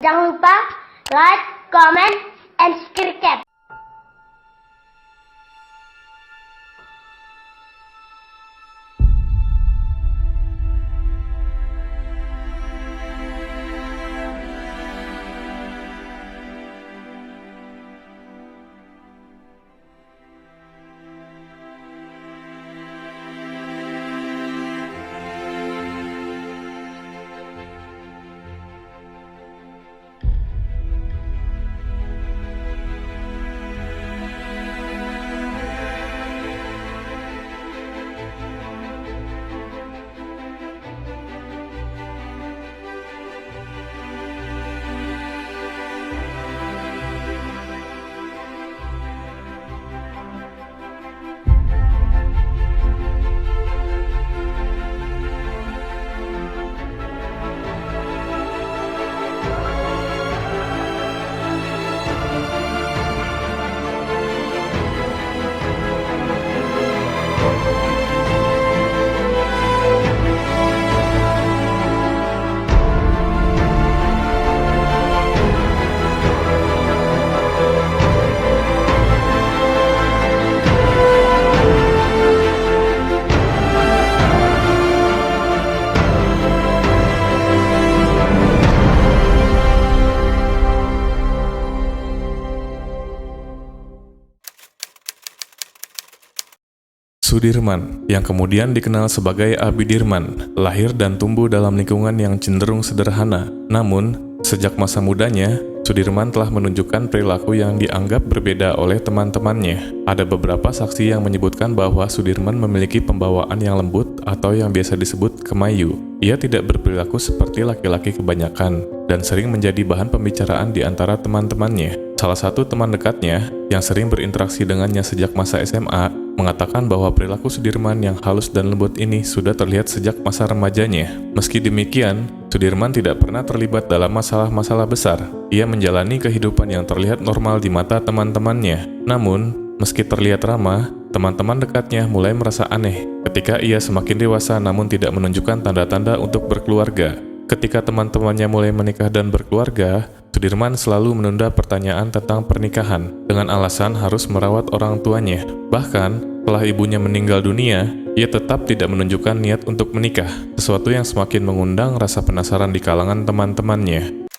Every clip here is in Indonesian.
Jangan lupa like, comment, and subscribe. Sudirman, yang kemudian dikenal sebagai Abi Dirman, lahir dan tumbuh dalam lingkungan yang cenderung sederhana. Namun, sejak masa mudanya, Sudirman telah menunjukkan perilaku yang dianggap berbeda oleh teman-temannya. Ada beberapa saksi yang menyebutkan bahwa Sudirman memiliki pembawaan yang lembut atau yang biasa disebut kemayu. Ia tidak berperilaku seperti laki-laki kebanyakan dan sering menjadi bahan pembicaraan di antara teman-temannya. Salah satu teman dekatnya yang sering berinteraksi dengannya sejak masa SMA mengatakan bahwa perilaku Sudirman yang halus dan lembut ini sudah terlihat sejak masa remajanya. Meski demikian, Sudirman tidak pernah terlibat dalam masalah-masalah besar. Ia menjalani kehidupan yang terlihat normal di mata teman-temannya. Namun, meski terlihat ramah, teman-teman dekatnya mulai merasa aneh ketika ia semakin dewasa namun tidak menunjukkan tanda-tanda untuk berkeluarga. Ketika teman-temannya mulai menikah dan berkeluarga, Sudirman selalu menunda pertanyaan tentang pernikahan dengan alasan harus merawat orang tuanya. Bahkan, setelah ibunya meninggal dunia, ia tetap tidak menunjukkan niat untuk menikah, sesuatu yang semakin mengundang rasa penasaran di kalangan teman-temannya.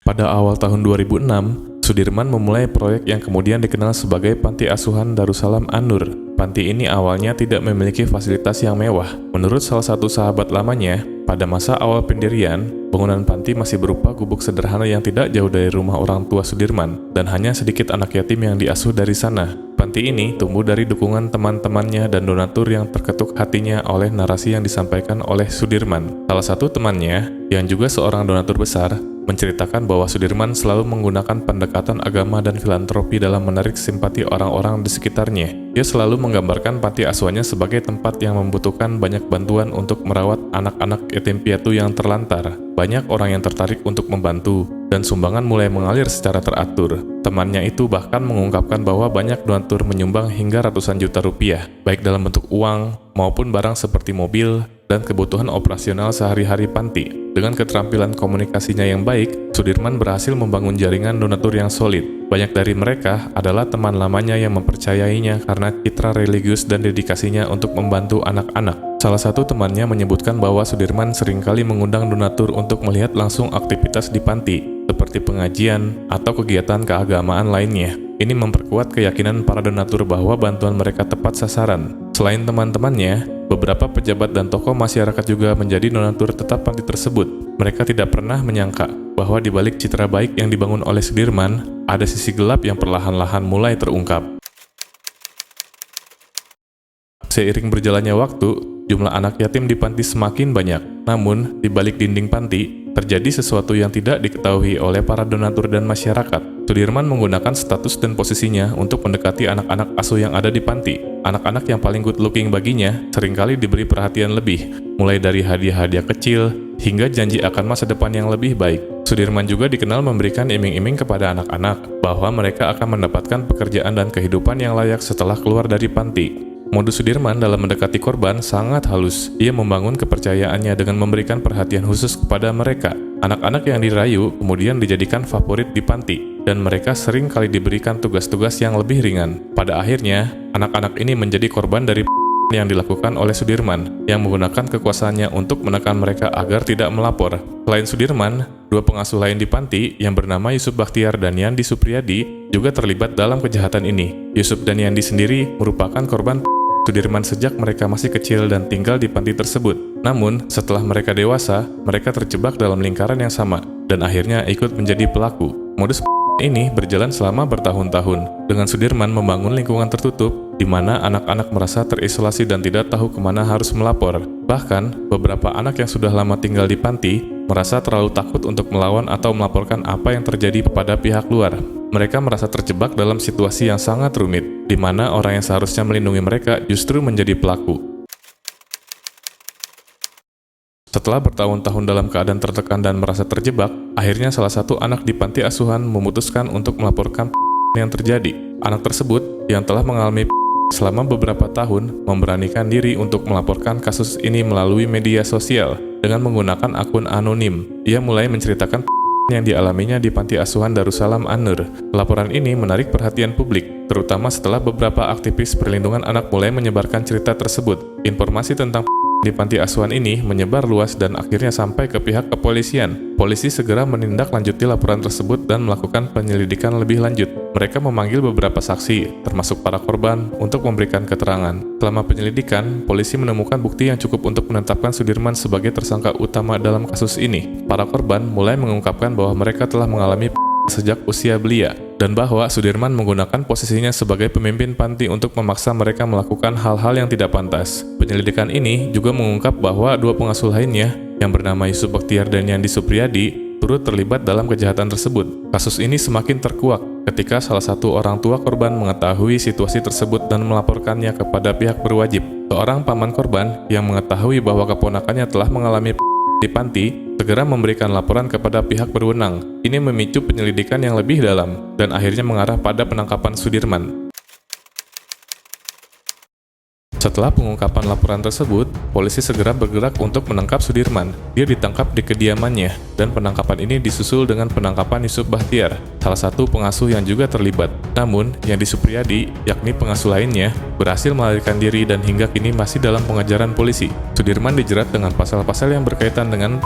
Pada awal tahun 2006, Sudirman memulai proyek yang kemudian dikenal sebagai Panti Asuhan Darussalam An-Nur. Panti ini awalnya tidak memiliki fasilitas yang mewah. Menurut salah satu sahabat lamanya, pada masa awal pendirian, bangunan panti masih berupa gubuk sederhana yang tidak jauh dari rumah orang tua Sudirman, dan hanya sedikit anak yatim yang diasuh dari sana. Panti ini tumbuh dari dukungan teman-temannya dan donatur yang terketuk hatinya oleh narasi yang disampaikan oleh Sudirman. Salah satu temannya, yang juga seorang donatur besar, menceritakan bahwa Sudirman selalu menggunakan pendekatan agama dan filantropi dalam menarik simpati orang-orang di sekitarnya. Ia selalu menggambarkan panti asuhannya sebagai tempat yang membutuhkan banyak bantuan untuk merawat anak-anak yatim piatu yang terlantar. Banyak orang yang tertarik untuk membantu, dan sumbangan mulai mengalir secara teratur. Temannya itu bahkan mengungkapkan bahwa banyak donatur menyumbang hingga ratusan juta rupiah, baik dalam bentuk uang maupun barang seperti mobil dan kebutuhan operasional sehari-hari panti. Dengan keterampilan komunikasinya yang baik, Sudirman berhasil membangun jaringan donatur yang solid. Banyak dari mereka adalah teman lamanya yang mempercayainya karena citra religius dan dedikasinya untuk membantu anak-anak. Salah satu temannya menyebutkan bahwa Sudirman seringkali mengundang donatur untuk melihat langsung aktivitas di panti, seperti pengajian atau kegiatan keagamaan lainnya. Ini memperkuat keyakinan para donatur bahwa bantuan mereka tepat sasaran. Selain teman-temannya, beberapa pejabat dan tokoh masyarakat juga menjadi donatur tetap panti tersebut. Mereka tidak pernah menyangka bahwa di balik citra baik yang dibangun oleh Sudirman, ada sisi gelap yang perlahan-lahan mulai terungkap. Seiring berjalannya waktu, jumlah anak yatim di panti semakin banyak. Namun, di balik dinding panti, terjadi sesuatu yang tidak diketahui oleh para donatur dan masyarakat. Sudirman menggunakan status dan posisinya untuk mendekati anak-anak asuh yang ada di panti. Anak-anak yang paling good looking baginya seringkali diberi perhatian lebih, mulai dari hadiah-hadiah kecil hingga janji akan masa depan yang lebih baik. Sudirman juga dikenal memberikan iming-iming kepada anak-anak bahwa mereka akan mendapatkan pekerjaan dan kehidupan yang layak setelah keluar dari panti. Modus Sudirman dalam mendekati korban sangat halus. Ia membangun kepercayaannya dengan memberikan perhatian khusus kepada mereka. Anak-anak yang dirayu kemudian dijadikan favorit di panti, dan mereka sering kali diberikan tugas-tugas yang lebih ringan. Pada akhirnya, anak-anak ini menjadi korban dari yang dilakukan oleh Sudirman, yang menggunakan kekuasaannya untuk menekan mereka agar tidak melapor. Selain Sudirman, dua pengasuh lain di panti yang bernama Yusuf Bakhtiar dan Yandi Supriyadi juga terlibat dalam kejahatan ini. Yusuf dan Yandi sendiri merupakan korban Sudirman sejak mereka masih kecil dan tinggal di panti tersebut. Namun, setelah mereka dewasa, mereka terjebak dalam lingkaran yang sama dan akhirnya ikut menjadi pelaku. Modus ini berjalan selama bertahun-tahun, dengan Sudirman membangun lingkungan tertutup di mana anak-anak merasa terisolasi dan tidak tahu kemana harus melapor. Bahkan, beberapa anak yang sudah lama tinggal di panti merasa terlalu takut untuk melawan atau melaporkan apa yang terjadi kepada pihak luar. Mereka merasa terjebak dalam situasi yang sangat rumit, di mana orang yang seharusnya melindungi mereka justru menjadi pelaku. Setelah bertahun-tahun dalam keadaan tertekan dan merasa terjebak, akhirnya salah satu anak di panti asuhan memutuskan untuk melaporkan yang terjadi. Anak tersebut, yang telah mengalami selama beberapa tahun, memberanikan diri untuk melaporkan kasus ini melalui media sosial dengan menggunakan akun anonim. Ia mulai menceritakan yang dialaminya di panti asuhan Darussalam An-Nur. Laporan ini menarik perhatian publik, terutama setelah beberapa aktivis perlindungan anak mulai menyebarkan cerita tersebut. Informasi tentang di panti asuhan ini menyebar luas dan akhirnya sampai ke pihak kepolisian. Polisi segera menindaklanjuti laporan tersebut dan melakukan penyelidikan lebih lanjut. Mereka memanggil beberapa saksi, termasuk para korban, untuk memberikan keterangan. Selama penyelidikan, polisi menemukan bukti yang cukup untuk menetapkan Sudirman sebagai tersangka utama dalam kasus ini. Para korban mulai mengungkapkan bahwa mereka telah mengalami sejak usia belia, dan bahwa Sudirman menggunakan posisinya sebagai pemimpin panti untuk memaksa mereka melakukan hal-hal yang tidak pantas. Penyelidikan ini juga mengungkap bahwa dua pengasuh lainnya, yang bernama Yusuf Bakhtiar dan Yandi Supriyadi, turut terlibat dalam kejahatan tersebut. Kasus ini semakin terkuak ketika salah satu orang tua korban mengetahui situasi tersebut dan melaporkannya kepada pihak berwajib. Seorang paman korban yang mengetahui bahwa keponakannya telah mengalami di panti, segera memberikan laporan kepada pihak berwenang. Ini memicu penyelidikan yang lebih dalam, dan akhirnya mengarah pada penangkapan Sudirman. Setelah pengungkapan laporan tersebut, polisi segera bergerak untuk menangkap Sudirman. Dia ditangkap di kediamannya, dan penangkapan ini disusul dengan penangkapan Yusuf Bakhtiar, salah satu pengasuh yang juga terlibat. Namun, Yandi Supriyadi, yakni pengasuh lainnya, berhasil melarikan diri dan hingga kini masih dalam pengejaran polisi. Sudirman dijerat dengan pasal-pasal yang berkaitan dengan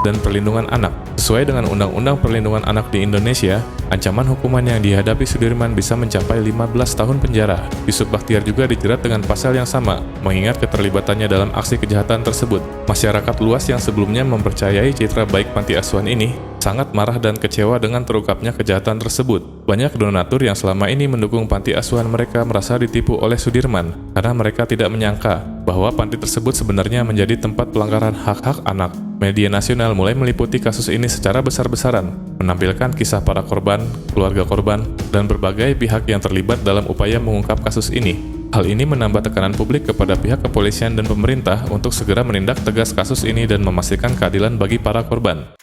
dan perlindungan anak. Sesuai dengan Undang-Undang Perlindungan Anak di Indonesia, ancaman hukuman yang dihadapi Sudirman bisa mencapai 15 tahun penjara. Yusuf Bakhtiar juga dijerat dengan pasal yang sama, mengingat keterlibatannya dalam aksi kejahatan tersebut. Masyarakat luas yang sebelumnya mempercayai citra baik panti asuhan ini, sangat marah dan kecewa dengan terungkapnya kejahatan tersebut. Banyak donatur yang selama ini mendukung panti asuhan mereka merasa ditipu oleh Sudirman, karena mereka tidak menyangka bahwa panti tersebut sebenarnya menjadi tempat pelanggaran hak-hak anak. Media nasional mulai meliputi kasus ini secara besar-besaran, menampilkan kisah para korban, keluarga korban, dan berbagai pihak yang terlibat dalam upaya mengungkap kasus ini. Hal ini menambah tekanan publik kepada pihak kepolisian dan pemerintah untuk segera menindak tegas kasus ini dan memastikan keadilan bagi para korban.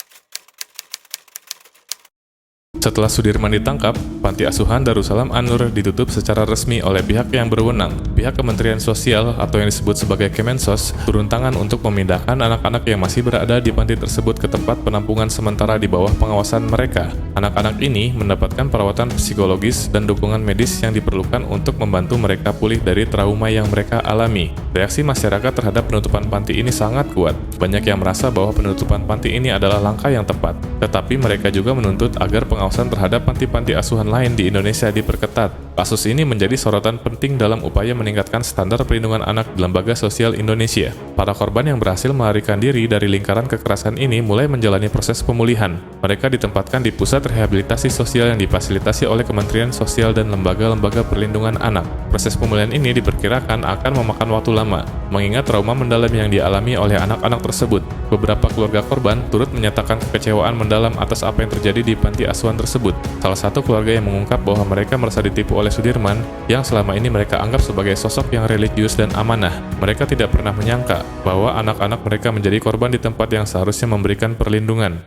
Setelah Sudirman ditangkap, panti asuhan Darussalam An-Nur ditutup secara resmi oleh pihak yang berwenang. Pihak Kementerian Sosial atau yang disebut sebagai Kemensos turun tangan untuk memindahkan anak-anak yang masih berada di panti tersebut ke tempat penampungan sementara di bawah pengawasan mereka. Anak-anak ini mendapatkan perawatan psikologis dan dukungan medis yang diperlukan untuk membantu mereka pulih dari trauma yang mereka alami. Reaksi masyarakat terhadap penutupan panti ini sangat kuat. Banyak yang merasa bahwa penutupan panti ini adalah langkah yang tepat, tetapi mereka juga menuntut agar pengawasan terhadap panti-panti asuhan lain di Indonesia diperketat. Kasus ini menjadi sorotan penting dalam upaya meningkatkan standar perlindungan anak di lembaga sosial Indonesia. Para korban yang berhasil melarikan diri dari lingkaran kekerasan ini mulai menjalani proses pemulihan. Mereka ditempatkan di pusat rehabilitasi sosial yang difasilitasi oleh Kementerian Sosial dan lembaga-lembaga perlindungan anak. Proses pemulihan ini diperkirakan akan memakan waktu lama, mengingat trauma mendalam yang dialami oleh anak-anak tersebut. Beberapa keluarga korban turut menyatakan kekecewaan mendalam atas apa yang terjadi di panti asuhan tersebut. Salah satu keluarga yang mengungkap bahwa mereka merasa ditipu oleh Sudirman, yang selama ini mereka anggap sebagai sosok yang religius dan amanah. Mereka tidak pernah menyangka bahwa anak-anak mereka menjadi korban di tempat yang seharusnya memberikan perlindungan.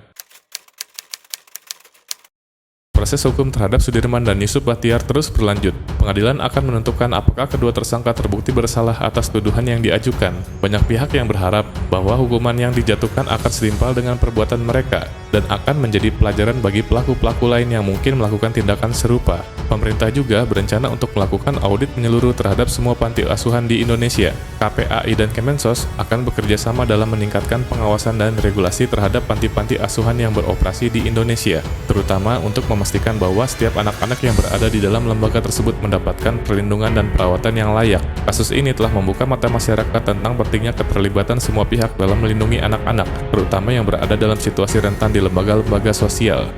Proses hukum terhadap Sudirman dan Yusuf Bahtiar terus berlanjut. Pengadilan akan menentukan apakah kedua tersangka terbukti bersalah atas tuduhan yang diajukan. Banyak pihak yang berharap bahwa hukuman yang dijatuhkan akan setimpal dengan perbuatan mereka dan akan menjadi pelajaran bagi pelaku-pelaku lain yang mungkin melakukan tindakan serupa. Pemerintah juga berencana untuk melakukan audit menyeluruh terhadap semua panti asuhan di Indonesia. KPAI dan Kemensos akan bekerja sama dalam meningkatkan pengawasan dan regulasi terhadap panti-panti asuhan yang beroperasi di Indonesia, terutama untuk memastikan bahwa setiap anak-anak yang berada di dalam lembaga tersebut mendapatkan perlindungan dan perawatan yang layak. Kasus ini telah membuka mata masyarakat tentang pentingnya keterlibatan semua pihak dalam melindungi anak-anak, terutama yang berada dalam situasi rentan di lembaga-lembaga sosial.